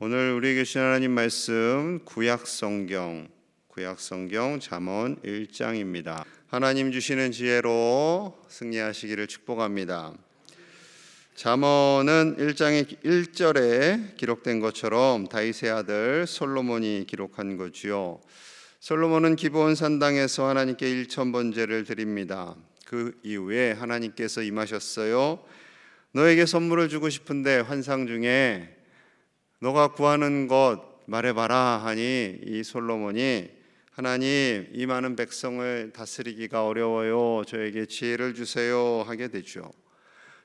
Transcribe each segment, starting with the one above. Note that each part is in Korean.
오늘 우리에게 주신 하나님 말씀 구약성경 잠언 1장입니다. 하나님 주시는 지혜로 승리하시기를 축복합니다. 잠언은 1장의 1절에 기록된 것처럼 다윗의 아들 솔로몬이 기록한 거지요. 솔로몬은 기브온 산당에서 하나님께 1000번제를 드립니다. 그 이후에 하나님께서 임하셨어요. 너에게 선물을 주고 싶은데 환상 중에 너가 구하는 것 말해봐라 하니 이 솔로몬이 하나님, 이 많은 백성을 다스리기가 어려워요. 저에게 지혜를 주세요 하게 되죠.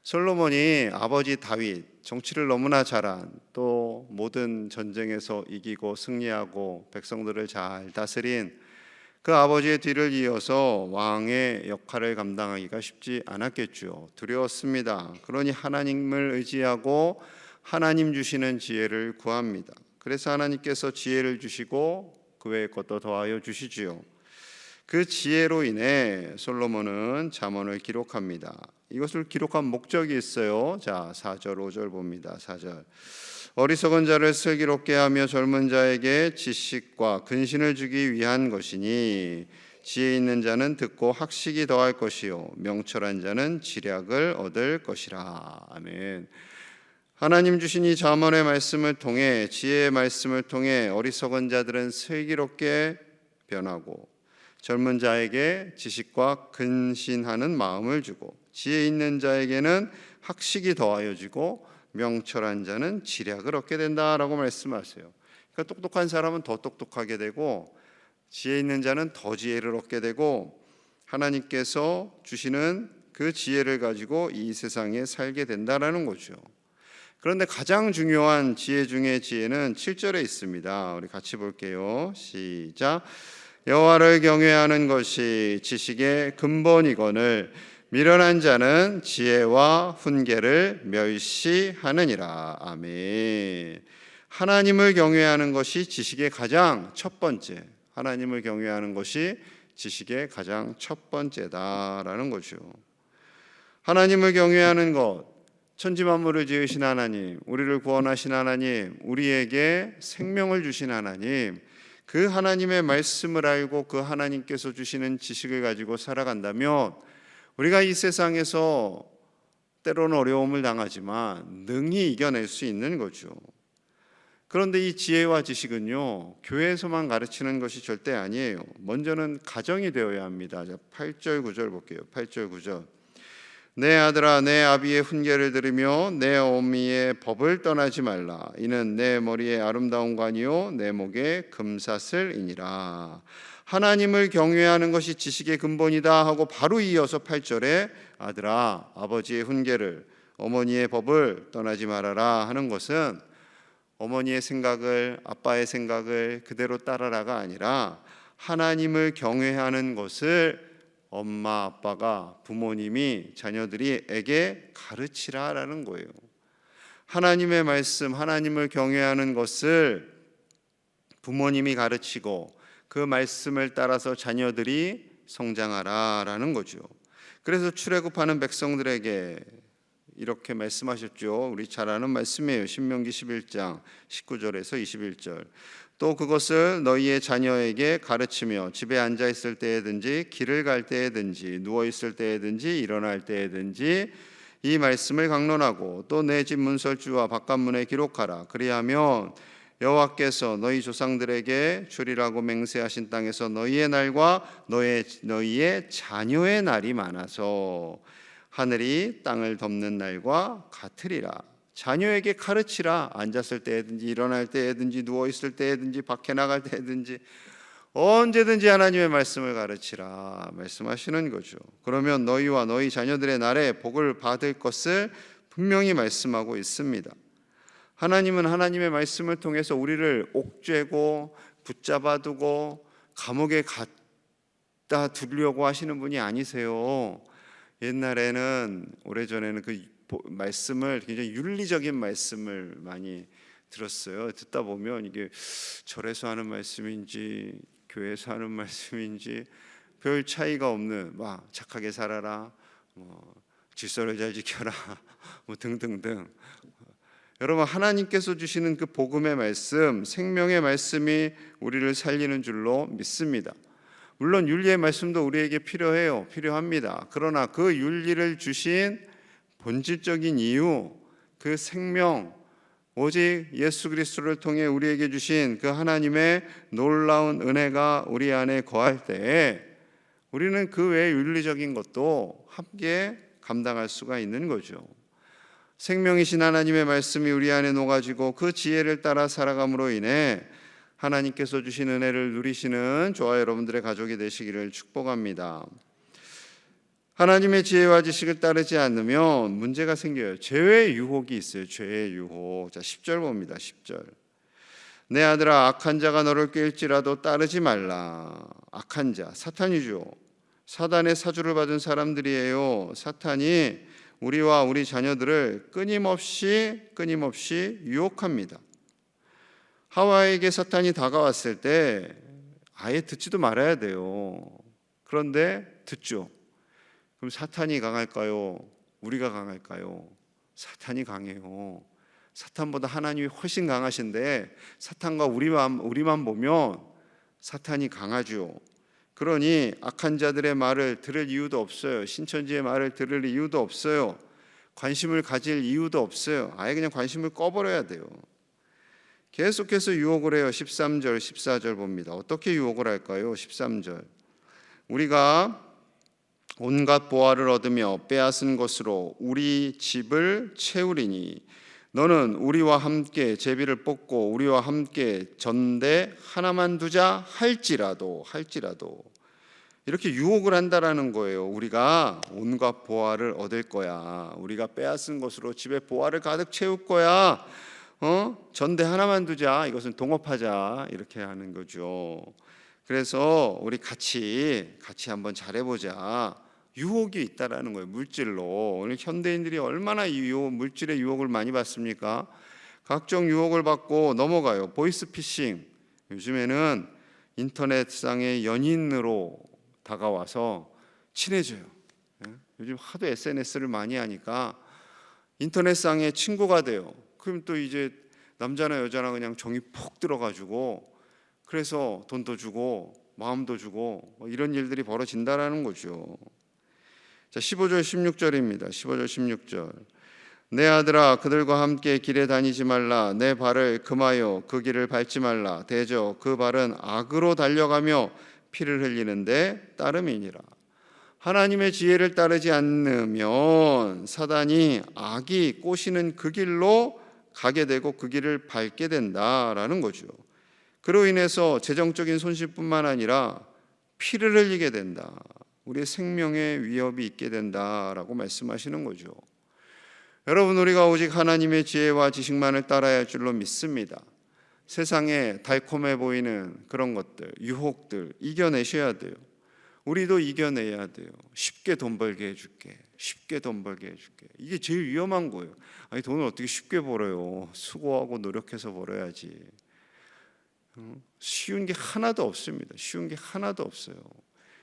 솔로몬이 아버지 다윗, 정치를 너무나 잘한, 또 모든 전쟁에서 이기고 승리하고 백성들을 잘 다스린 그 아버지의 뒤를 이어서 왕의 역할을 감당하기가 쉽지 않았겠죠. 두려웠습니다. 그러니 하나님을 의지하고 하나님 주시는 지혜를 구합니다. 그래서 하나님께서 지혜를 주시고 그 외의 것도 더하여 주시지요. 그 지혜로 인해 솔로몬은 잠언을 기록합니다. 이것을 기록한 목적이 있어요. 자, 4절 5절 봅니다. 4절. 어리석은 자를 슬기롭게 하며 젊은 자에게 지식과 근신을 주기 위한 것이니 지혜 있는 자는 듣고 학식이 더할 것이요 명철한 자는 지략을 얻을 것이라. 아멘. 하나님 주신 이 잠언의 말씀을 통해, 지혜의 말씀을 통해 어리석은 자들은 슬기롭게 변하고 젊은 자에게 지식과 근신하는 마음을 주고 지혜 있는 자에게는 학식이 더하여 주고 명철한 자는 지략을 얻게 된다라고 말씀하세요. 그러니까 똑똑한 사람은 더 똑똑하게 되고 지혜 있는 자는 더 지혜를 얻게 되고 하나님께서 주시는 그 지혜를 가지고 이 세상에 살게 된다라는 거죠. 그런데 가장 중요한 지혜 중의 지혜는 7절에 있습니다. 우리 같이 볼게요. 시작. 여호와를 경외하는 것이 지식의 근본이거늘 미련한 자는 지혜와 훈계를 멸시하느니라. 아멘. 하나님을 경외하는 것이 지식의 가장 첫 번째, 하나님을 경외하는 것이 지식의 가장 첫 번째다라는 거죠. 하나님을 경외하는 것, 천지만물을 지으신 하나님, 우리를 구원하신 하나님, 우리에게 생명을 주신 하나님, 그 하나님의 말씀을 알고 그 하나님께서 주시는 지식을 가지고 살아간다면 우리가 이 세상에서 때로는 어려움을 당하지만 능히 이겨낼 수 있는 거죠. 그런데 이 지혜와 지식은요, 교회에서만 가르치는 것이 절대 아니에요. 먼저는 가정이 되어야 합니다. 8절 9절 볼게요. 8절 9절. 내 아들아, 내 아비의 훈계를 들으며 내 어미의 법을 떠나지 말라. 이는 내 머리에 아름다운 관이요 내 목에 금사슬이니라. 하나님을 경외하는 것이 지식의 근본이다 하고 바로 이어서 8절에 아들아, 아버지의 훈계를, 어머니의 법을 떠나지 말아라 하는 것은 어머니의 생각을, 아빠의 생각을 그대로 따라라가 아니라 하나님을 경외하는 것을 엄마, 아빠가, 부모님이 자녀들에게 가르치라라는 거예요. 하나님의 말씀, 하나님을 경외하는 것을 부모님이 가르치고 그 말씀을 따라서 자녀들이 성장하라라는 거죠. 그래서 출애굽하는 백성들에게 이렇게 말씀하셨죠. 우리 잘 아는 말씀이에요. 신명기 11장 19절에서 21절. 또 그것을 너희의 자녀에게 가르치며 집에 앉아 있을 때에든지 길을 갈 때에든지 누워 있을 때에든지 일어날 때에든지 이 말씀을 강론하고 또 내 집 문설주와 바깥문에 기록하라. 그리하면 여호와께서 너희 조상들에게 주리라고 맹세하신 땅에서 너희의 날과 너희의 자녀의 날이 많아서 하늘이 땅을 덮는 날과 같으리라. 자녀에게 가르치라. 앉았을 때든지 일어날 때든지 누워 있을 때든지 밖에 나갈 때든지 언제든지 하나님의 말씀을 가르치라 말씀하시는 거죠. 그러면 너희와 너희 자녀들의 날에 복을 받을 것을 분명히 말씀하고 있습니다. 하나님은 하나님의 말씀을 통해서 우리를 옥죄고 붙잡아두고 감옥에 갖다 두려고 하시는 분이 아니세요. 옛날에는, 오래전에는 그 말씀을, 굉장히 윤리적인 말씀을 많이 들었어요. 듣다 보면 이게 절에서 하는 말씀인지 교회에서 하는 말씀인지 별 차이가 없는, 막 착하게 살아라, 질서를 잘 지켜라, 뭐 등등등. 여러분, 하나님께서 주시는 그 복음의 말씀, 생명의 말씀이 우리를 살리는 줄로 믿습니다. 물론 윤리의 말씀도 우리에게 필요합니다. 그러나 그 윤리를 주신 본질적인 이유, 그 생명, 오직 예수 그리스도를 통해 우리에게 주신 그 하나님의 놀라운 은혜가 우리 안에 거할 때에 우리는 그 외의 윤리적인 것도 함께 감당할 수가 있는 거죠. 생명이신 하나님의 말씀이 우리 안에 녹아지고 그 지혜를 따라 살아감으로 인해 하나님께서 주신 은혜를 누리시는 저와 여러분들의 가족이 되시기를 축복합니다. 하나님의 지혜와 지식을 따르지 않으면 문제가 생겨요. 죄의 유혹이 있어요. 죄의 유혹. 자, 10절 봅니다. 10절. 내 아들아, 악한 자가 너를 꾀일지라도 따르지 말라. 악한 자, 사탄이죠. 사단의 사주를 받은 사람들이에요. 사탄이 우리와 우리 자녀들을 끊임없이 유혹합니다. 하와에게 사탄이 다가왔을 때 아예 듣지도 말아야 돼요. 그런데 듣죠. 그럼 사탄이 강할까요? 우리가 강할까요? 사탄이 강해요. 사탄보다 하나님이 훨씬 강하신데 사탄과 우리만 보면 사탄이 강하죠. 그러니 악한 자들의 말을 들을 이유도 없어요. 신천지의 말을 들을 이유도 없어요. 관심을 가질 이유도 없어요. 아예 그냥 관심을 꺼버려야 돼요. 계속해서 유혹을 해요. 13절, 14절 봅니다. 어떻게 유혹을 할까요? 13절. 우리가 온갖 보화를 얻으며 빼앗은 것으로 우리 집을 채우리니 너는 우리와 함께 제비를 뽑고 우리와 함께 전대 하나만 두자 할지라도 이렇게 유혹을 한다라는 거예요. 우리가 온갖 보화를 얻을 거야. 우리가 빼앗은 것으로 집에 보화를 가득 채울 거야. 전대 하나만 두자. 이것은 동업하자. 이렇게 하는 거죠. 그래서 우리 같이 한번 잘해보자. 유혹이 있다라는 거예요. 물질로. 오늘 현대인들이 얼마나 물질의 유혹을 많이 받습니까? 각종 유혹을 받고 넘어가요. 보이스피싱. 요즘에는 인터넷상의 연인으로 다가와서 친해져요. 요즘 하도 SNS를 많이 하니까 인터넷상의 친구가 돼요. 그럼 또 이제 남자나 여자나 그냥 정이 푹 들어가지고 그래서 돈도 주고 마음도 주고 이런 일들이 벌어진다라는 거죠. 자, 15절 16절입니다. 15절 16절. 내 아들아, 그들과 함께 길에 다니지 말라. 내 발을 금하여 그 길을 밟지 말라. 대저 그 발은 악으로 달려가며 피를 흘리는데 따름이니라. 하나님의 지혜를 따르지 않으면 사단이 악이 꼬시는 그 길로 가게 되고 그 길을 밟게 된다라는 거죠. 그로 인해서 재정적인 손실뿐만 아니라 피를 흘리게 된다. 우리의 생명에 위협이 있게 된다라고 말씀하시는 거죠. 여러분, 우리가 오직 하나님의 지혜와 지식만을 따라야 할 줄로 믿습니다. 세상에 달콤해 보이는 그런 것들, 유혹들 이겨내셔야 돼요. 우리도 이겨내야 돼요. 쉽게 돈 벌게 해줄게. 쉽게 돈 벌게 해줄게. 이게 제일 위험한 거예요. 아니, 돈을 어떻게 쉽게 벌어요? 수고하고 노력해서 벌어야지. 쉬운 게 하나도 없습니다. 쉬운 게 하나도 없어요.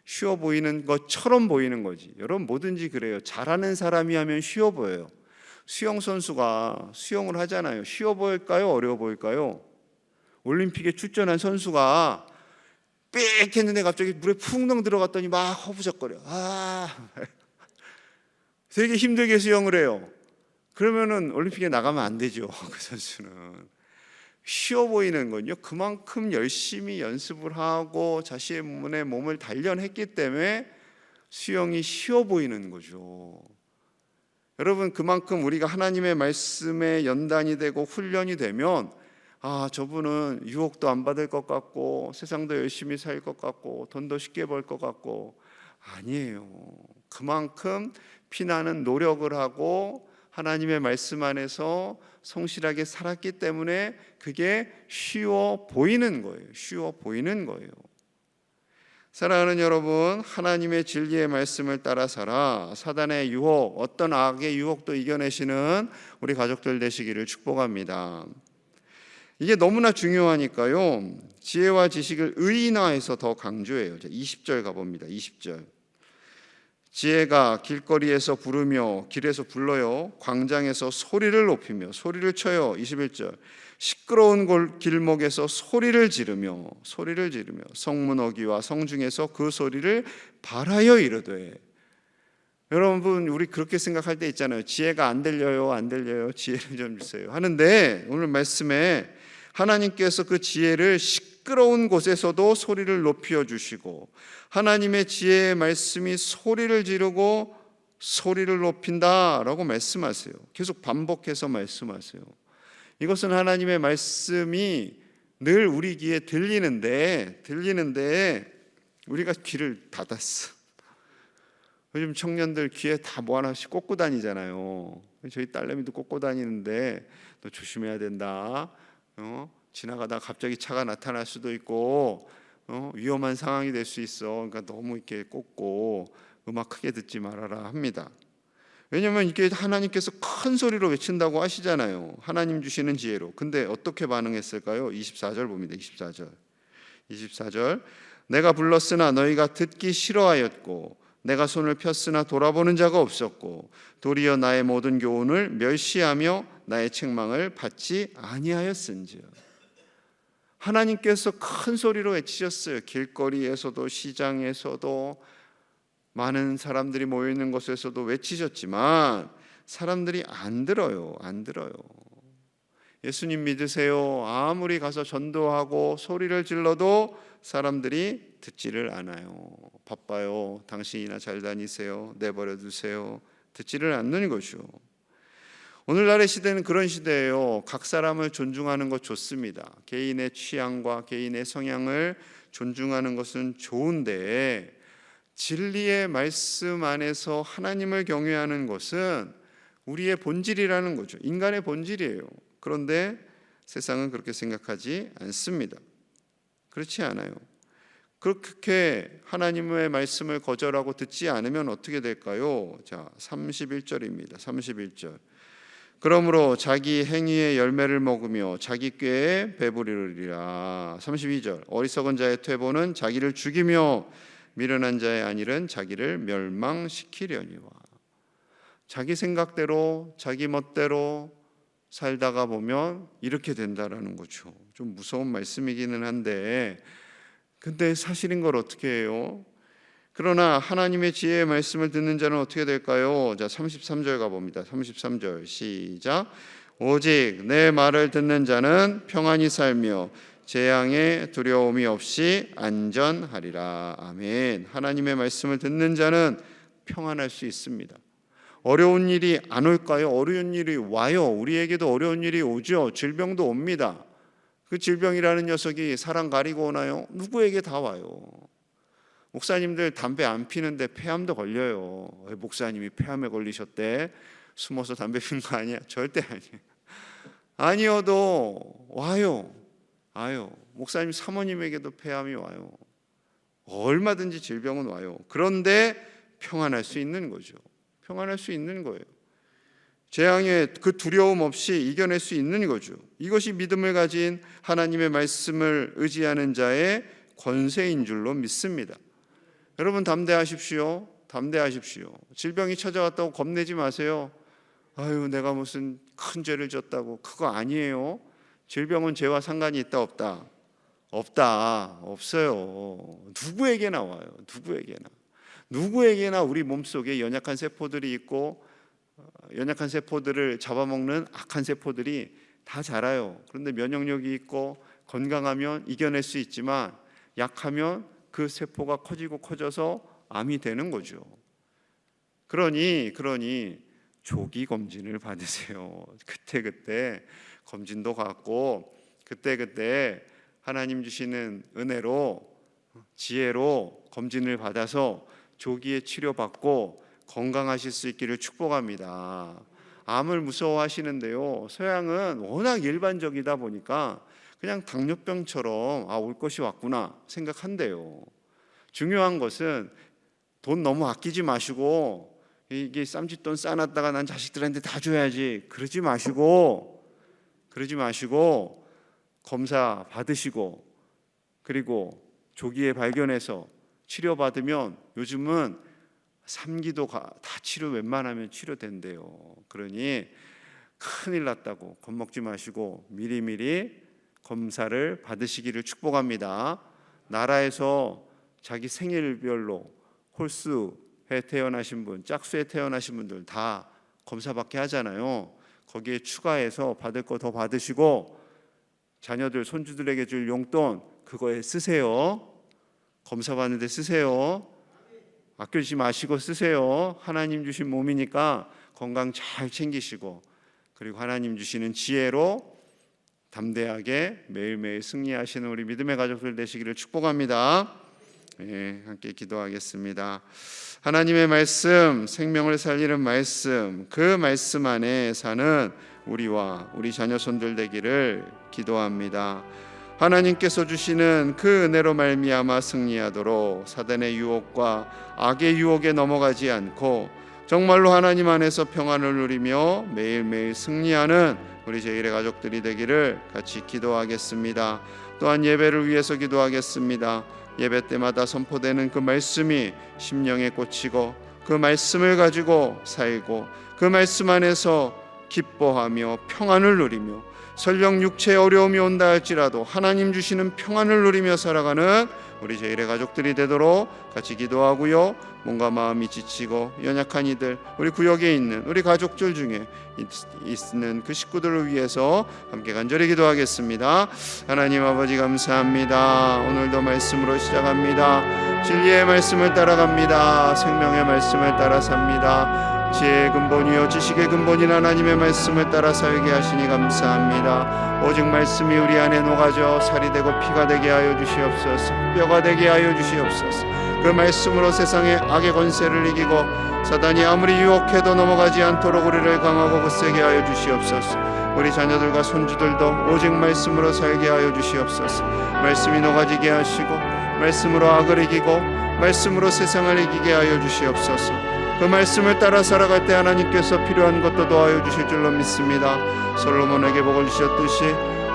쉬워 보이는 것처럼 보이는 거지. 여러분, 뭐든지 그래요. 잘하는 사람이 하면 쉬워 보여요. 수영 선수가 수영을 하잖아요. 쉬워 보일까요? 어려워 보일까요? 올림픽에 출전한 선수가 빽 했는데 갑자기 물에 푹 들어갔더니 막 허부적거려. 되게 힘들게 수영을 해요. 그러면은 올림픽에 나가면 안 되죠. 그 선수는. 쉬워 보이는 건요, 그만큼 열심히 연습을 하고 자신의 몸을 단련했기 때문에 수영이 쉬워 보이는 거죠. 여러분, 그만큼 우리가 하나님의 말씀에 연단이 되고 훈련이 되면 저분은 유혹도 안 받을 것 같고 세상도 열심히 살 것 같고 돈도 쉽게 벌 것 같고, 아니에요. 그만큼 피나는 노력을 하고 하나님의 말씀 안에서 성실하게 살았기 때문에 그게 쉬워 보이는 거예요. 쉬워 보이는 거예요. 사랑하는 여러분, 하나님의 진리의 말씀을 따라 살아 사단의 유혹, 어떤 악의 유혹도 이겨내시는 우리 가족들 되시기를 축복합니다. 이게 너무나 중요하니까요, 지혜와 지식을 의인화해서 더 강조해요. 20절 가봅니다. 20절. 지혜가 길거리에서 부르며 길에서 불러요. 광장에서 소리를 높이며 소리를 쳐요. 21절. 시끄러운 길목에서 소리를 지르며 성문 어귀와 성중에서 그 소리를 발하여 이르되. 여러분, 우리 그렇게 생각할 때 있잖아요. 지혜가 안 들려요. 지혜를 좀 주세요 하는데, 오늘 말씀에 하나님께서 그 지혜를 시끄러운 곳에서도 소리를 높여 주시고, 하나님의 지혜의 말씀이 소리를 지르고 소리를 높인다라고 말씀하세요. 계속 반복해서 말씀하세요. 이것은 하나님의 말씀이 늘 우리 귀에 들리는데 우리가 귀를 닫았어. 요즘 청년들 귀에 다 뭐 하나씩 꽂고 다니잖아요. 저희 딸내미도 꽂고 다니는데, 너 조심해야 된다. 지나가다 갑자기 차가 나타날 수도 있고 위험한 상황이 될 수 있어. 그러니까 너무 이렇게 꽂고 음악 크게 듣지 말아라 합니다. 왜냐하면 이게 하나님께서 큰 소리로 외친다고 하시잖아요. 하나님 주시는 지혜로. 근데 어떻게 반응했을까요? 24절 봅니다. 24절. 내가 불렀으나 너희가 듣기 싫어하였고 내가 손을 폈으나 돌아보는 자가 없었고 도리어 나의 모든 교훈을 멸시하며 나의 책망을 받지 아니하였은지요. 하나님께서 큰 소리로 외치셨어요. 길거리에서도 시장에서도 많은 사람들이 모여있는 곳에서도 외치셨지만 사람들이 안 들어요. 예수님 믿으세요. 아무리 가서 전도하고 소리를 질러도 사람들이 듣지를 않아요. 바빠요. 당신이나 잘 다니세요. 내버려 두세요. 듣지를 않는 것이요. 오늘날의 시대는 그런 시대예요. 각 사람을 존중하는 것 좋습니다. 개인의 취향과 개인의 성향을 존중하는 것은 좋은데, 진리의 말씀 안에서 하나님을 경외하는 것은 우리의 본질이라는 거죠. 인간의 본질이에요. 그런데 세상은 그렇게 생각하지 않습니다. 그렇지 않아요. 그렇게 하나님의 말씀을 거절하고 듣지 않으면 어떻게 될까요? 자, 31절입니다. 31절. 그러므로 자기 행위의 열매를 먹으며 자기 꾀에 배부르리라. 32절. 어리석은 자의 퇴보는 자기를 죽이며 미련한 자의 안일은 자기를 멸망시키려니와. 자기 생각대로 자기 멋대로 살다가 보면 이렇게 된다라는 거죠. 좀 무서운 말씀이기는 한데, 근데 사실인 걸 어떻게 해요? 그러나 하나님의 지혜의 말씀을 듣는 자는 어떻게 될까요? 자, 33절 가봅니다. 33절 시작. 오직 내 말을 듣는 자는 평안히 살며 재앙에 두려움이 없이 안전하리라. 아멘. 하나님의 말씀을 듣는 자는 평안할 수 있습니다. 어려운 일이 안 올까요? 어려운 일이 와요. 우리에게도 어려운 일이 오죠. 질병도 옵니다. 그 질병이라는 녀석이 사람 가리고 오나요? 누구에게 다 와요. 목사님들 담배 안 피는데 폐암도 걸려요. 왜 목사님이 폐암에 걸리셨대? 숨어서 담배 피는 거 아니야? 절대 아니에요. 아니어도 와요. 목사님 사모님에게도 폐암이 와요. 얼마든지 질병은 와요. 그런데 평안할 수 있는 거죠. 평안할 수 있는 거예요. 재앙에 그 두려움 없이 이겨낼 수 있는 거죠. 이것이 믿음을 가진 하나님의 말씀을 의지하는 자의 권세인 줄로 믿습니다. 여러분 담대하십시오. 질병이 찾아왔다고 겁내지 마세요. 아유, 내가 무슨 큰 죄를 졌다고. 그거 아니에요. 질병은 죄와 상관이 있다 없다? 없어요. 누구에게나 와요. 누구에게나 우리 몸속에 연약한 세포들이 있고, 연약한 세포들을 잡아먹는 악한 세포들이 다 자라요. 그런데 면역력이 있고 건강하면 이겨낼 수 있지만, 약하면 그 세포가 커져서 암이 되는 거죠. 그러니 조기 검진을 받으세요. 그때 검진도 받고, 그때 하나님 주시는 은혜로, 지혜로 검진을 받아서 조기에 치료받고 건강하실 수 있기를 축복합니다. 암을 무서워하시는데요, 서양은 워낙 일반적이다 보니까 그냥 당뇨병처럼 올 것이 왔구나 생각한대요. 중요한 것은 돈 너무 아끼지 마시고, 이게 쌈짓돈 싸놨다가 난 자식들한테 다 줘야지 그러지 마시고 검사 받으시고, 그리고 조기에 발견해서 치료받으면 요즘은 3기도 다 웬만하면 치료된대요. 그러니 큰일 났다고 겁먹지 마시고 미리미리 검사를 받으시기를 축복합니다. 나라에서 자기 생일별로 홀수에 태어나신 분, 짝수에 태어나신 분들 다 검사받게 하잖아요. 거기에 추가해서 받을 거 더 받으시고 자녀들, 손주들에게 줄 용돈 그거에 쓰세요. 검사 받는데 쓰세요. 아끼지 마시고 쓰세요. 하나님 주신 몸이니까 건강 잘 챙기시고, 그리고 하나님 주시는 지혜로 담대하게 매일매일 승리하시는 우리 믿음의 가족들 되시기를 축복합니다. 함께 기도하겠습니다. 하나님의 말씀, 생명을 살리는 말씀, 그 말씀 안에 사는 우리와 우리 자녀 손들 되기를 기도합니다. 하나님께서 주시는 그 은혜로 말미암아 승리하도록 사단의 유혹과 악의 유혹에 넘어가지 않고 정말로 하나님 안에서 평안을 누리며 매일매일 승리하는 우리 제1의 가족들이 되기를 같이 기도하겠습니다. 또한 예배를 위해서 기도하겠습니다. 예배 때마다 선포되는 그 말씀이 심령에 꽂히고 그 말씀을 가지고 살고 그 말씀 안에서 기뻐하며 평안을 누리며 설령 육체에 어려움이 온다 할지라도 하나님 주시는 평안을 누리며 살아가는 우리 제1의 가족들이 되도록 같이 기도하고요. 몸과 마음이 지치고 연약한 이들, 우리 구역에 있는 우리 가족들 중에 있는 그 식구들을 위해서 함께 간절히 기도하겠습니다. 하나님 아버지 감사합니다. 오늘도 말씀으로 시작합니다. 진리의 말씀을 따라갑니다. 생명의 말씀을 따라 삽니다. 지혜의 근본이요 지식의 근본인 하나님의 말씀을 따라 살게 하시니 감사합니다. 오직 말씀이 우리 안에 녹아져 살이 되고 피가 되게 하여 주시옵소서. 뼈가 되게 하여 주시옵소서. 그 말씀으로 세상의 악의 권세를 이기고 사단이 아무리 유혹해도 넘어가지 않도록 우리를 강하고 굳세게 하여 주시옵소서. 우리 자녀들과 손주들도 오직 말씀으로 살게 하여 주시옵소서. 말씀이 녹아지게 하시고 말씀으로 악을 이기고 말씀으로 세상을 이기게 하여 주시옵소서. 그 말씀을 따라 살아갈 때 하나님께서 필요한 것도 도와여 주실 줄로 믿습니다. 솔로몬에게 복을 주셨듯이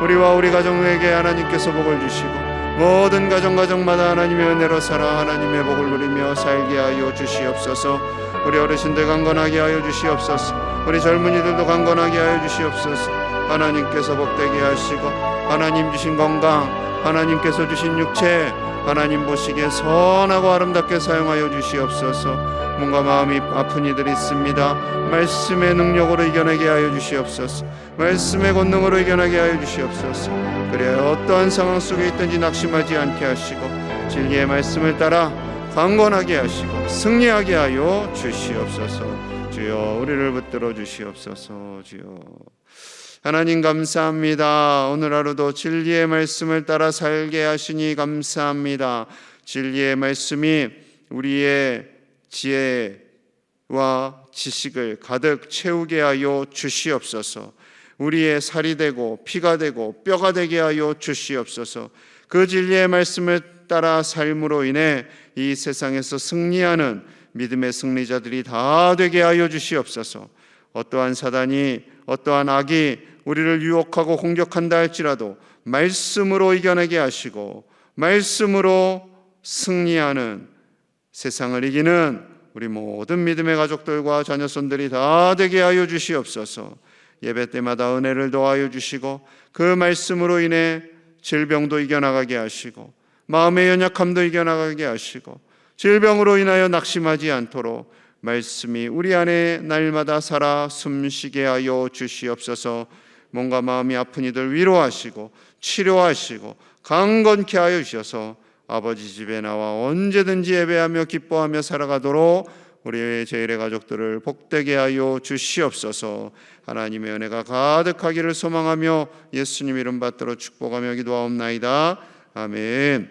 우리와 우리 가정에게 하나님께서 복을 주시고 모든 가정마다 하나님의 은혜로 살아 하나님의 복을 누리며 살게 하여 주시옵소서. 우리 어르신들 강건하게 하여 주시옵소서. 우리 젊은이들도 강건하게 하여 주시옵소서. 하나님께서 복되게 하시고 하나님 주신 건강, 하나님께서 주신 육체 하나님 보시기에 선하고 아름답게 사용하여 주시옵소서. 몸과 마음이 아픈 이들이 있습니다. 말씀의 능력으로 이겨내게 하여 주시옵소서. 말씀의 권능으로 이겨내게 하여 주시옵소서. 그래야 어떠한 상황 속에 있든지 낙심하지 않게 하시고 진리의 말씀을 따라 강건하게 하시고 승리하게 하여 주시옵소서. 주여 우리를 붙들어 주시옵소서. 주여 하나님 감사합니다. 오늘 하루도 진리의 말씀을 따라 살게 하시니 감사합니다. 진리의 말씀이 우리의 지혜와 지식을 가득 채우게 하여 주시옵소서. 우리의 살이 되고 피가 되고 뼈가 되게 하여 주시옵소서. 그 진리의 말씀을 따라 삶으로 인해 이 세상에서 승리하는 믿음의 승리자들이 다 되게 하여 주시옵소서. 어떠한 사단이 어떠한 악이 우리를 유혹하고 공격한다 할지라도 말씀으로 이겨내게 하시고 말씀으로 승리하는 세상을 이기는 우리 모든 믿음의 가족들과 자녀손들이 다 되게 하여 주시옵소서. 예배 때마다 은혜를 더하여 주시고 그 말씀으로 인해 질병도 이겨나가게 하시고 마음의 연약함도 이겨나가게 하시고 질병으로 인하여 낙심하지 않도록 말씀이 우리 안에 날마다 살아 숨쉬게 하여 주시옵소서. 몸과 마음이 아픈 이들 위로하시고 치료하시고 강건케 하여 주셔서 아버지 집에 나와 언제든지 예배하며 기뻐하며 살아가도록 우리 제1의 가족들을 복되게 하여 주시옵소서. 하나님의 은혜가 가득하기를 소망하며 예수님 이름 받들어 축복하며 기도하옵나이다. 아멘.